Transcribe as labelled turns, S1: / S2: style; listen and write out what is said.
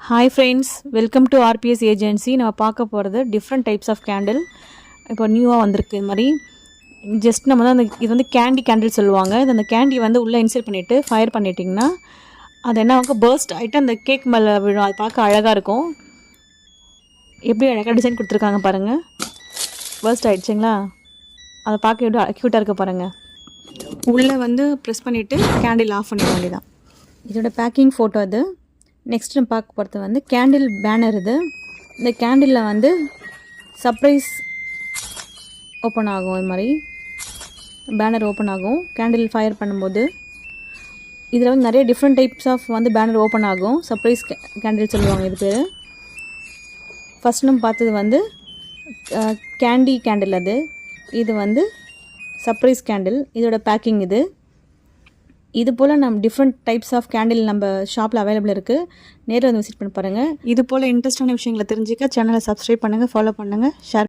S1: Hi friends, welcome to RPS agency. நம்ம பார்க்க போகிறது டிஃப்ரெண்ட் டைப்ஸ் ஆஃப் கேண்டில். இப்போ நியூவாக வந்திருக்கு இது மாதிரி. ஜஸ்ட் நம்ம தான் இது வந்து கேண்டில் சொல்லுவாங்க. இது அந்த கேண்டி வந்து உள்ளே இன்சர்ட் பண்ணிவிட்டு ஃபயர் பண்ணிட்டிங்கன்னா அது என்ன ஆகும், பர்ஸ்ட் ஆகிட்டு அந்த கேக் மேலே விழும். அது பார்க்க அழகாக இருக்கும். எப்படி அழகாக டிசைன் கொடுத்துருக்காங்க பாருங்கள். பர்ஸ்ட் ஆகிடுச்சிங்களா, அதை பார்க்க எப்படி க்யூட்டாக இருக்க பாருங்கள். உள்ளே வந்து ப்ரெஸ் பண்ணிவிட்டு கேண்டில் ஆஃப் பண்ணிட வேண்டியதான். இதோட பேக்கிங் ஃபோட்டோ அது. நெக்ஸ்ட் நம்ம பார்க்க போகிறது வந்து கேண்டில் பேனர். இது இந்த கேண்டிலில் வந்து சர்ப்ரைஸ் ஓப்பன் ஆகும். இது மாதிரி பேனர் ஓப்பன் ஆகும் கேண்டில் ஃபயர் பண்ணும்போது. இதில் வந்து நிறைய டிஃப்ரெண்ட் டைப்ஸ் ஆஃப் வந்து பேனர் ஓப்பன் ஆகும். சர்ப்ரைஸ் கேண்டில் சொல்லுவாங்க இது பேர். ஃபஸ்ட் நம்ம பார்த்தது வந்து கேண்டில். இது வந்து சர்ப்ரைஸ் கேண்டில். இதோட பேக்கிங் இது போல் நம்ம டிஃப்ரெண்ட் டைப்ஸ் ஆஃப் கேண்டில் நம்ம ஷாப்பில் அவைலபிள் இருக்குது. நேரில் வந்து விசிட் பண்ணி பாருங்கள். இது போல் இன்ட்ரெஸ்டான விஷயங்களை தெரிஞ்சுக்க சேனலை சப்ஸ்கிரைப் பண்ணுங்கள், ஃபாலோ பண்ணுங்கள், ஷேர்